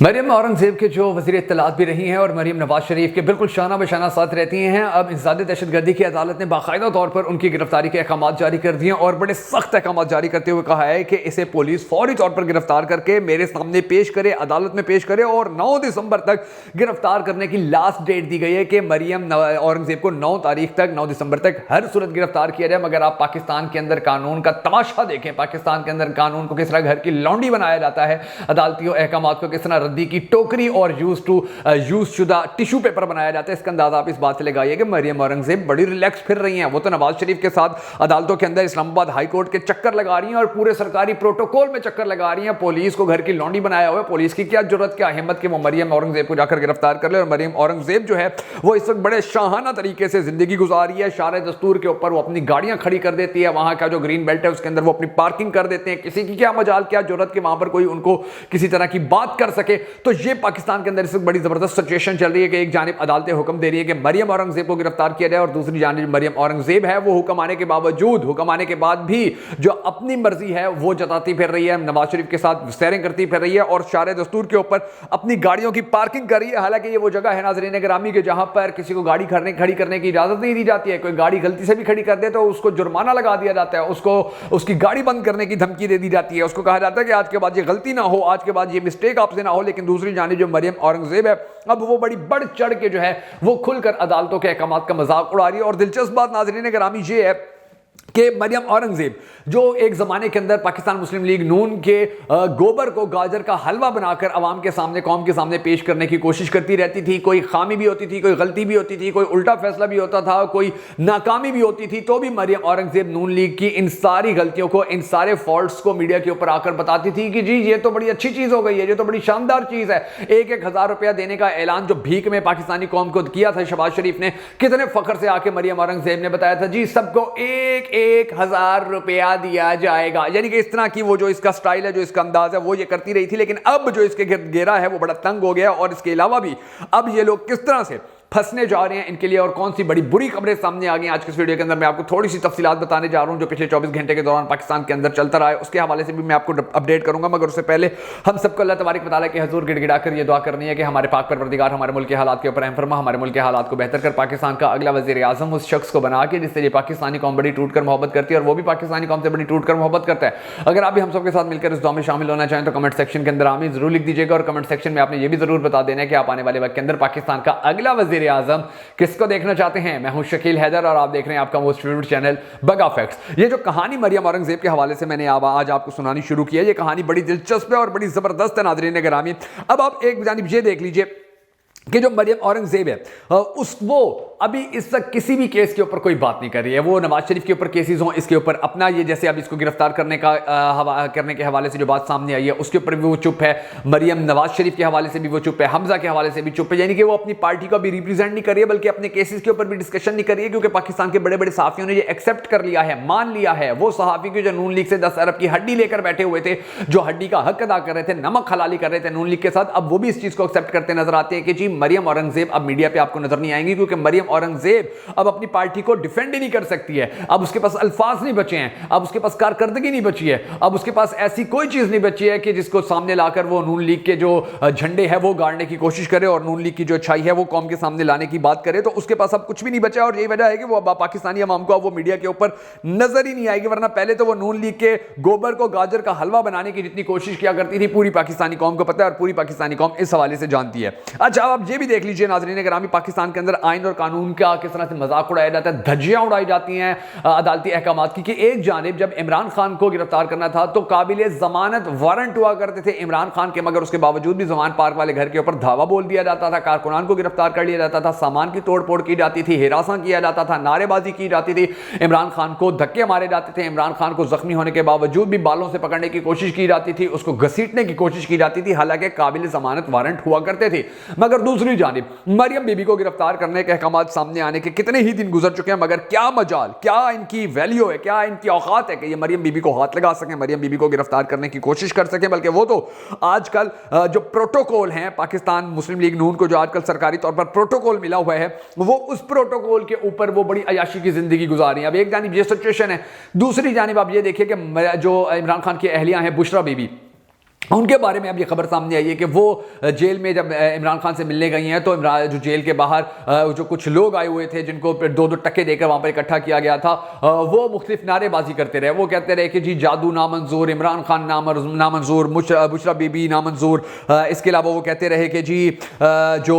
मरियम औरंगजेब के जो वज़ीर इत्तलात भी रही हैं और मरियम नवाज शरीफ के बिल्कुल शाना बशाना साथ रहती हैं। अब इंसदाद दहशतगर्दी की अदालत ने बाकायदा तौर पर उनकी गिरफ्तारी के अहकाम जारी कर दिए और बड़े सख्त अहकाम जारी करते हुए कहा है कि इसे पुलिस फौरी तौर पर गिरफ्तार करके मेरे सामने पेश करे, अदालत में पेश करे। और 9 दिसंबर तक गिरफ्तार करने की लास्ट डेट दी गई है कि मरियम औरंगजेब को 9 तारीख तक, 9 दिसंबर तक हर सूरत गिरफ्तार किया जाए। मगर आप पाकिस्तान के अंदर कानून का तमाशा देखें, पाकिस्तान के अंदर कानून को किस तरह घर की लौंडी बनाया जाता है, अदालती अहकाम को किस तरह रद्दी की टोकरी और यूज शुदा टिश्यू पेपर बनाया जाता है। इसका अंदाजा आप इस बात से लगाइए कि मरियम औरंगजेब बड़ी रिलैक्स फिर रही हैं। वो तो नवाज शरीफ के साथ अदालतों के अंदर इस्लामाबाद हाई कोर्ट के चक्कर लगा रही हैं और पूरे सरकारी प्रोटोकॉल में चक्कर लगा रही हैं। पुलिस को घर की लौंडी बनाया हुआ है। पुलिस की क्या जरूरत, क्या हिम्मत कि वो मरियम औरंगजेब को जाकर गिरफ्तार कर ले। और मरियम औरंगजेब जो है वो इस वक्त बड़े शाहाना तरीके से जिंदगी गुजार रही है। शारे दस्तूर के ऊपर वो अपनी गाड़ियां खड़ी कर देती है। वहां का जो ग्रीन बेल्ट है उसके अंदर वो अपनी पार्किंग कर देते हैं। किसी की क्या मजाल, क्या जरूरत कि वहां पर कोई उनको किसी तरह की बात कर सके। तो ये पाकिस्तान के अंदर इस वक्त बड़ी जबरदस्त सिचुएशन चल रही है कि एक जानिब अदालतें हुक्म दे रही है कि मरियम औरंगजेब को गिरफ्तार किया जाए और दूसरी जानिब मरियम औरंगजेब है वो हुक्म आने के बावजूद, हुक्म आने के बाद भी जो अपनी मर्जी है वो जताती फिर रही है, नवाज शरीफ के साथ सैरें करती फिर रही है और शारे दस्तूर के ऊपर अपनी गाड़ियों की पार्किंग कर रही है। हालांकि ये वो जगह है नाज़रीन गिरामी के जहां पर किसी को गाड़ी खड़ी करने की इजाजत नहीं दी जाती है। कोई गाड़ी गलती से भी खड़ी कर दे तो उसको जुर्माना लगा दिया जाता है, उसको उसकी गाड़ी बंद करने की धमकी दे दी जाती है। उसको कहा जाता है कि आज के बाद ये गलती ना हो, आज के बाद ये मिस्टेक आपसे ना हो। लेकिन दूसरी जानिब जो मरियम औरंगजेब है अब वो बड़ी बढ़ चढ़ के जो है वो खुलकर अदालतों के अहकाम का मजाक उड़ा रही है। और दिलचस्प बात नाज़रीन गिरामी ये है कि मरियम औरंगजेब जो एक ज़माने के अंदर पाकिस्तान मुस्लिम लीग नून के गोबर को गाजर का हलवा बनाकर अवाम के सामने, कौम के सामने पेश करने की कोशिश करती रहती थी। कोई खामी भी होती थी, कोई गलती भी होती थी, कोई उल्टा फैसला भी होता था, कोई नाकामी भी होती थी, तो भी मरियम औरंगजेब नून लीग की इन सारी गलतियों को, इन सारे फॉल्ट्स को मीडिया के ऊपर आकर बताती थी कि जी ये तो बड़ी अच्छी चीज़ हो गई है, ये तो बड़ी शानदार चीज़ है। 1,000 रुपया देने का ऐलान जो भीख में पाकिस्तानी कौम को किया था शहबाज शरीफ ने, कितने फख्र से आके मरियम औरंगजेब ने बताया था जी सबको 1,000 रुपया दिया जाएगा। यानी कि इस तरह की वो जो इसका स्टाइल है, जो इसका अंदाज है वो ये करती रही थी। लेकिन अब जो इसके घेरा है वो बड़ा तंग हो गया। और इसके अलावा भी अब ये लोग किस तरह से फंसने जा रहे हैं इनके लिए और कौन सी बड़ी बुरी खबरें सामने आ गई आज के इस वीडियो के अंदर मैं आपको थोड़ी सी तफसीलात बताने जा रहा हूं जो पिछले 24 घंटे के दौरान पाकिस्तान के अंदर चलता रहा है। उसके हवाले से भी मैं आपको अपडेट करूंगा। मगर उससे पहले हम सबको अल्लाह तबारक व तआला के हुजूर गिड़गिड़ाकर ये दुआ करनी है कि हमारे पाक परवरदिगार हमारे मुल्क के हालात के ऊपर रहम फरमा, हमारे मुल्क के हालात को बेहतर कर पाकिस्तान का अगला वज़ीर आज़म उस शख्स को बना के जिससे ये पाकिस्तानी कौम बड़ी टूट कर मोहब्बत करती है और वो भी पाकिस्तानी कौम से बड़ी टूट कर मोहब्बत करता है। अगर आप भी हम सबके साथ मिलकर इस दुआ में शामिल होना चाहें तो कमेंट सेक्शन के अंदर आमीन जरूर लिख दीजिएगा। और कमेंट सेक्शन में आपने ये भी जरूर बता देना है कि आप आने वाले वक्त के अंदर पाकिस्तान का अगला वज़ीर आज़म किसको देखना चाहते हैं। मैं हूं शकील हैदर और आप देख रहे हैं आपका मोस्ट फेवरेट चैनल बगा फैक्ट्स। ये जो कहानी मरियम औरंगजेब के हवाले से मैंने आज आपको सुनानी शुरू की है, ये कहानी बड़ी दिलचस्प है और बड़ी जबरदस्त है नाज़रीन गिरामी। अब आप एक जानिब ये देख लीजिए कि जो मरियम औरंगजेब है वो अभी इस तक किसी भी केस के ऊपर कोई बात नहीं कर रही है। वो नवाज शरीफ के ऊपर केसेस हों, इसके ऊपर अपना ये जैसे अब इसको गिरफ्तार करने के हवाले से जो बात सामने आई है उसके ऊपर भी वो चुप है। मरियम नवाज शरीफ के हवाले से भी वो चुप है, हमजा के हवाले से भी चुप है। यानी कि वो अपनी पार्टी को भी रिप्रेजेंट नहीं कर रही है बल्कि अपने केसेस के ऊपर भी डिस्कशन नहीं कर रही है। क्योंकि पाकिस्तान के बड़े बड़े सहाफियों ने ये एक्सेप्ट कर लिया है, मान लिया है। वो सहाफी की जो नून लीग से 10 अरब की हड्डी लेकर बैठे हुए थे, जो हड्डी का हक अदा कर रहे थे, नमक हलाली कर रहे थे नून लीग के साथ, अब वो भी इस चीज को एक्सेप्ट करते नजर आते हैं कि जी मरियम औरंगजेब अब मीडिया पे आपको नजर नहीं आएंगी। क्योंकि मरियम औरंगजेब अब अपनी पार्टी को डिफेंड ही नहीं कर सकती है। अब उसके पास अल्फाज नहीं बचे हैं, अब उसके पास कारकर्दगी नहीं बची है, अब उसके पास ऐसी कोई चीज नहीं बची है कि जिसको सामने लाकर वो नून लीग के जो झंडे हैं वो गाड़ने की कोशिश करे और नून लीग की जो अच्छाई है वो कौम के सामने लाने की बात करे। तो उसके पास अब कुछ भी नहीं बचा और यही वजह है कि वो पाकिस्तानी अवाम को अब वो मीडिया के ऊपर नजर ही नहीं आएगी। वरना पहले तो वो नून लीग के गोबर को गाजर का हलवा बनाने की जितनी कोशिश किया करती थी पूरी पाकिस्तानी कौम को पता है और पूरी पाकिस्तानी कौम इस हवाले से जानती है। अच्छा आप ये भी देख लीजिए नाज़रीन गिरामी, पाकिस्तान के अंदर आइन और कानून का किस तरह से मजाक उड़ाया जाता है, धज्जियां उड़ाई जाती हैं अदालती अहकाम की। कि एक जानिब जब इमरान खान को गिरफ्तार करना था तो काबिले जमानत वारंट हुआ करते थे इमरान खान के, मगर उसके बावजूद भी जमान पार्क वाले घर के ऊपर धावा बोल दिया जाता था, कारकुनान को गिरफ्तार कर लिया जाता था, सामान की तोड़फोड़ की जाती थी, हिरासा किया जाता था, नारेबाजी की जाती थी, इमरान खान को धक्के मारे जाते थे, इमरान खान को जख्मी होने के बावजूद भी बालों से पकड़ने की कोशिश की जाती थी, उसको घसीटने की कोशिश की जाती थी, हालांकि काबिले जमानत वारंट हुआ करते थे। मगर दूसरी जानिब मरियम बीबी को गिरफ्तार करने के अहकाम सामने आने के कितने ही दिन गुजर चुके हैं, मगर क्या मजाल, क्या इनकी वैल्यू है, क्या इनकी औकात है कि ये मरियम बीबी को हाथ लगा सकें, मरियम बीबी को गिरफ्तार करने की कोशिश कर सकें। बल्कि वो तो आजकल जो प्रोटोकॉल हैं पाकिस्तान मुस्लिम लीग नून को जो आजकल सरकारी तौर पर प्रोटोकॉल मिला हुआ है वो उस प्रोटोकॉल के ऊपर वो बड़ी अयाशी की जिंदगी गुजार रही है। अब एक जानिब ये सिचुएशन है, दूसरी जानिब आप ये देखिए कि जो इमरान खान की अहलिया हैं बुशरा बीबी, उनके बारे में अब ये खबर सामने आई है कि वो जेल में जब इमरान खान से मिलने गई हैं तो इमरान जो जेल के बाहर जो कुछ लोग आए हुए थे जिनको 2-2 टक्के देकर वहां पर इकट्ठा किया गया था, वो मुख्तलिफ नारेबाजी करते रहे। वो कहते रहे कि जी जादू नामंजूर, इमरान खान नामंजूर, बुशरा बीबी नामंजूर। इसके अलावा वो कहते रहे कि जी जो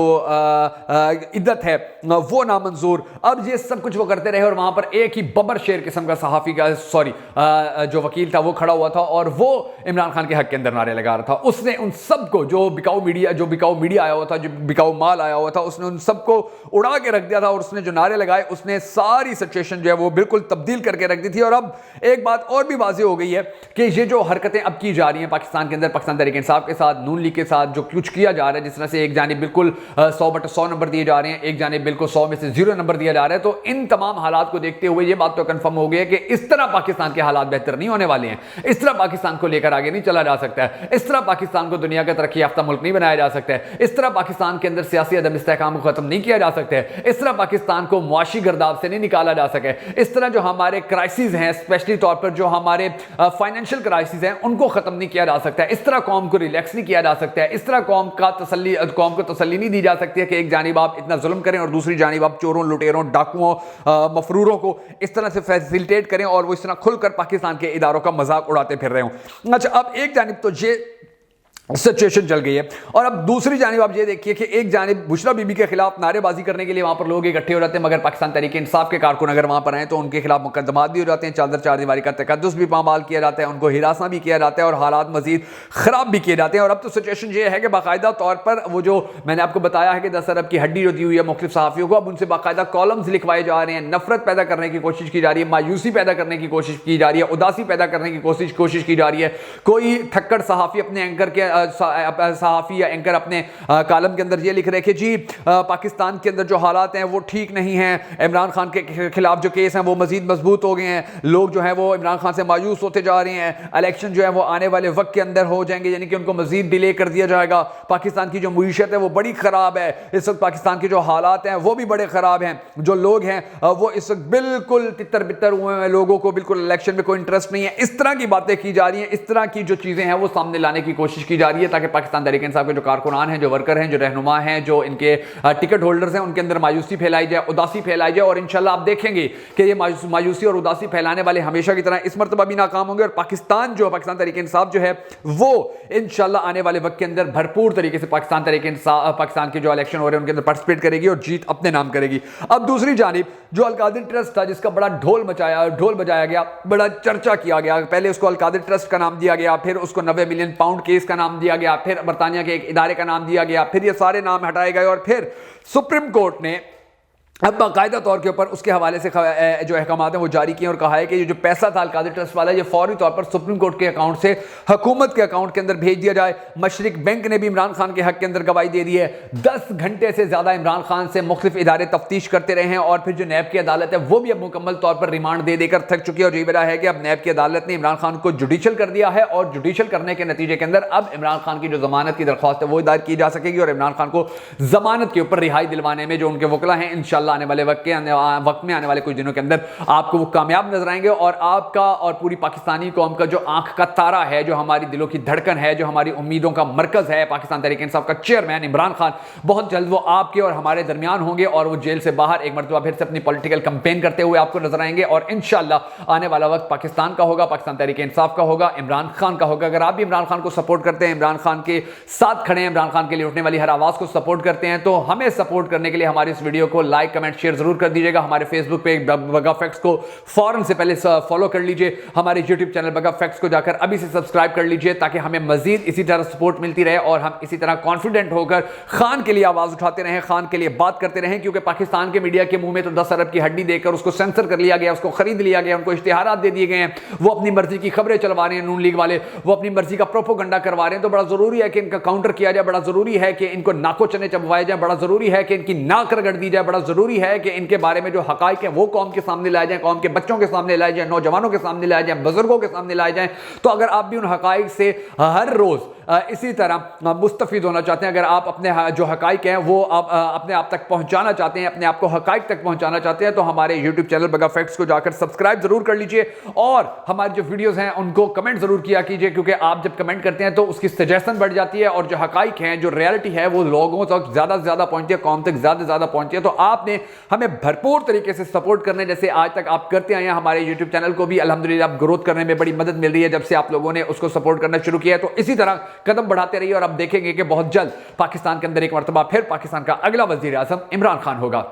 इद्दत है वो नामंजूर। अब ये सब कुछ वो करते रहे और वहां पर एक ही बबर शेर किस्म का सहाफ़ी का जो वकील था वो खड़ा हुआ था और वो इमरान खान के हक के अंदर नारे लगा रहा था। उसने उन सबको जो बिकाऊ मीडिया आया हुआ था, जो बिकाऊ माल आया हुआ था, उसने उन सबको उड़ा के रख दिया था और उसने जो नारे लगाए उसने सारी सिचुएशन जो है वो बिल्कुल तब्दील करके रख दी थी। और अब एक बात और भी वाज़ेह हो गई है कि ये जो हरकतें अब की जा रही हैं पाकिस्तान के अंदर, पाकिस्तान तहरीक इंसाफ के साथ, नून लीग के साथ जो कुछ किया जा रहा है, जिस तरह से एक जानिब बिल्कुल 100/100 नंबर दिए जा रहे हैं, एक जानिब बिल्कुल 100 में से 0 नंबर दिया जा रहा है, तो इन तमाम हालात को देखते हुए ये बात तो कंफर्म हो गई है कि इस तरह पाकिस्तान के हालात बेहतर नहीं होने वाले हैं। इस तरह पाकिस्तान को लेकर आगे नहीं चला जा सकता है। इस तरह पाकिस्तान को दुनिया का तरक्की याफ्ता मुल्क नहीं बनाया जा सकता है। इस तरह पाकिस्तान के अंदर सियासी अदम इस्तेहकाम को खत्म नहीं किया जा सकता है। इस तरह पाकिस्तान को मुआशी गर्दाब से नहीं निकाला जा सके। इस तरह जो हमारे क्राइसिस हैं, स्पेशली तौर पर जो हमारे फाइनेंशियल क्राइसिस हैं, उनको खत्म नहीं किया जा सकता है। इस तरह कौम को रिलैक्स नहीं किया जा सकता है। इस तरह कौम को तसल्ली नहीं दी जा सकती है कि एक जानिब आप इतना जुल्म करें और दूसरी जानिब आप चोरों, लुटेरों, डाकुओं, मफरूरों को इस तरह से फैसिलिटेट करें और वो इस तरह खुलकर पाकिस्तान के इदारों का मजाक उड़ाते फिर रहे हों। अच्छा, अब एक जानिब तो ये सिचुएशन चल गई है और अब दूसरी जानिब आप ये देखिए कि एक जानिब बुशरा बीबी के खिलाफ नारेबाजी करने के लिए वहां पर लोग इकट्ठे हो जाते हैं, मगर पाकिस्तान तहरीक इंसाफ के कारकुन अगर वहां पर आए तो उनके खिलाफ मुकदमात भी हो जाते हैं, चादर चारदीवारी का तकद्दुस भी पामाल किया जाता है, उनको हिरासा भी किया जाता है और हालात मजीद खराब भी किए जाते हैं। और अब तो सिचुएशन ये है कि बाकायदा तौर पर वो जो मैंने आपको बताया है कि 10 अरब की हड्डी जो दी हुई है मुख्तलिफ सहाफ़ियों को, अब उनसे बाकायदा कॉलम्स लिखवाए जा रहे हैं, नफरत पैदा करने की कोशिश की जा रही है, मायूसी पैदा करने की कोशिश की जा रही है, उदासी पैदा करने की कोशिश की जा रही है। कोई थक्कड़ सहाफ़ी अपने एंकर के सहाफ़ी या एंकर अपने कॉलम के अंदर ये लिख रहे कि जी पाकिस्तान के अंदर जो हालात हैं वो ठीक नहीं हैं, इमरान खान के खिलाफ जो केस हैं वो मजीद मजबूत हो गए हैं, लोग जो है वो इमरान खान से मायूस होते जा रहे हैं, इलेक्शन जो है वो आने वाले वक्त के अंदर हो जाएंगे, यानी कि उनको मजीद डिले कर दिया जाएगा, पाकिस्तान की जो मईशत है वो बड़ी ख़राब है, इस वक्त पाकिस्तान के जो हालात हैं वो भी बड़े ख़राब हैं, जो लोग हैं वो इस वक्त बिल्कुल तितर बितर हुए हैं, लोगों को बिल्कुल इलेक्शन में कोई इंटरेस्ट नहीं है। इस तरह की बातें की जा रही हैं, इस तरह की जो चीज़ें हैं वो सामने लाने की कोशिश की जा रही है ताकि पाकिस्तान तहरीक इंसाफ के जो कारकुनान हैं, जो वर्कर हैं, जो रहनुमा हैं, जो इनके टिकट होल्डर्स हैं, उनके अंदर मायूसी फैलाई जाए, उदासी फैलाई जाए। और इंशाल्लाह आप देखेंगे कि ये मायूसी और उदासी फैलाने वाले हमेशा की तरह इस मरतबा भी नाकाम होंगे और पाकिस्तान तहरीक इंसाफ जो है वो इंशाल्लाह आने वाले वक्त के अंदर भरपूर तरीके से पाकिस्तान के जो इलेक्शन हो रहे हैं उनके अंदर पार्टिसिपेट करेगी और जीत अपने नाम करेगी। अब दूसरी जानिब जो अलकादिर ट्रस्ट था, जिसका बड़ा ढोल बजाया गया, बड़ा चर्चा किया गया, पहले उसको अलकादिर ट्रस्ट का नाम दिया गया, फिर उसको 90 मिलियन पाउंड केस का नाम दिया गया, फिर बरतानिया के एक इदारे का नाम दिया गया, फिर ये सारे नाम हटाए गए और फिर सुप्रीम कोर्ट ने अब बाकायदा तौर के ऊपर उसके हवाले से जो अहकाम हैं वो जारी किए और कहा है कि ये जो पैसा था अलकादिर ट्रस्ट वाला ये फौरी तौर पर सुप्रीम कोर्ट के अकाउंट से हुकूमत के अकाउंट के अंदर भेज दिया जाए। मशरिक बैंक ने भी इमरान खान के हक के अंदर गवाही दे दी है। 10 घंटे से ज़्यादा इमरान खान से मुख्तलिफ इदारे तफ्तीश करते रहे हैं और फिर जो नैब की अदालत है वो भी अब मुकम्मल तौर पर रिमांड दे देकर थक चुकी है और ये वजह है कि अब नैब की अदालत ने इमरान खान को जुडिशल कर दिया है और जुडिशल करने के नतीजे के अंदर अब इमरान खान की जो जमानत की दरख्वास्त है वो दायर की जा सकेगी और इमरान खान को जमानत के ऊपर रिहाई दिलवाने में जो उनके वकला हैं इंशाल्लाह आने वाले वक्त में आने वाले कुछ दिनों के अंदर आपको वो कामयाब नजर आएंगे और आपका और पूरी पाकिस्तानी कौम का जो आंख का तारा है, जो हमारी दिलों की धड़कन है, जो हमारी उम्मीदों का मरकज है, पाकिस्तान तहरीक इंसाफ का चेयरमैन इमरान खान, बहुत जल्द वो आपके और हमारे दरमियान होंगे और वो जेल से बाहर एक मरतबा फिर से अपनी पॉलिटिकल कैंपेन करते हुए आपको नजर आएंगे और इंशाल्लाह आने वाला वक्त पाकिस्तान का होगा, पाकिस्तान तहरीक इंसाफ का होगा, इमरान खान का होगा। अगर आप भी इमरान खान को सपोर्ट करते हैं, इमरान खान के साथ खड़े हैं, इमरान खान के लिए उठने वाली हर आवाज को सपोर्ट करते हैं, तो हमें सपोर्ट करने के लिए हमारी इस वीडियो को लाइक, कमेंट, शेयर जरूर कर दीजिएगा। हमारे फेसबुक पे बगा फैक्ट्स को फौरन से पहले फॉलो कर लीजिए, हमारे यूट्यूब चैनल बगा फैक्ट्स को जाकर अभी से सब्सक्राइब कर लीजिए ताकि हमें मजीद इसी तरह सपोर्ट मिलती रहे और हम इसी तरह कॉन्फिडेंट होकर खान के लिए आवाज उठाते रहें, खान के लिए बात करते रहें। क्योंकि पाकिस्तान के मीडिया के मुंह में तो 10 अरब की हड्डी देकर उसको सेंसर कर लिया गया, उसको खरीद लिया गया, उनको इश्तिहारात दे दिए गए हैं, वो अपनी मर्जी की खबरें चलवा रहे हैं, नून लीग वाले वो अपनी मर्जी का प्रोपोगंडा करवा रहे हैं। तो बड़ा जरूरी है कि इनका काउंटर किया जाए, बड़ा जरूरी है कि इनको नाको चने चबवाए जाए, बड़ा जरूरी है कि इनकी नाक रगड़ दी जाए, बड़ा जरूरी ज़रूरी है कि इनके बारे में जो हकाइक हैं वो कौम के सामने लाए जाएं, कौम के बच्चों के सामने लाए जाएं, नौजवानों के सामने लाए जाएं, बुजुर्गों के सामने लाए जाएं। तो अगर आप भी उन हकाइक से हर रोज़ इसी तरह मुस्तफ़ीद होना चाहते हैं, अगर आप अपने जो हकाइक हैं वो आप अपने आप तक पहुंचाना चाहते हैं, अपने आप को हकाइक तक पहुंचाना चाहते हैं, तो हमारे यूट्यूब चैनल बगा फैक्ट्स को जाकर सब्सक्राइब जरूर कर लीजिए और हमारी जो वीडियोस हैं उनको कमेंट जरूर किया कीजिए, क्योंकि आप जब कमेंट करते हैं तो उसकी सजेशन बढ़ जाती है और जो हकाइक हैं, जो रियलिटी है, वो लोगों तक ज्यादा से ज्यादा पहुंचती है, कौम तक ज्यादा से ज्यादा पहुंचती है। तो आपने हमें भरपूर तरीके से सपोर्ट करने जैसे आज तक आप करते आए हैं। हमारे यूट्यूब चैनल को भी अल्हम्दुलिल्लाह ग्रोथ करने में बड़ी मदद मिल रही है जब से आप लोगों ने उसको सपोर्ट करना शुरू किया है। तो इसी तरह कदम बढ़ाते रहिए और आप देखेंगे कि बहुत जल्द पाकिस्तान के अंदर एक मरतबा फिर पाकिस्तान का अगला वजीर आज़म इमरान खान होगा।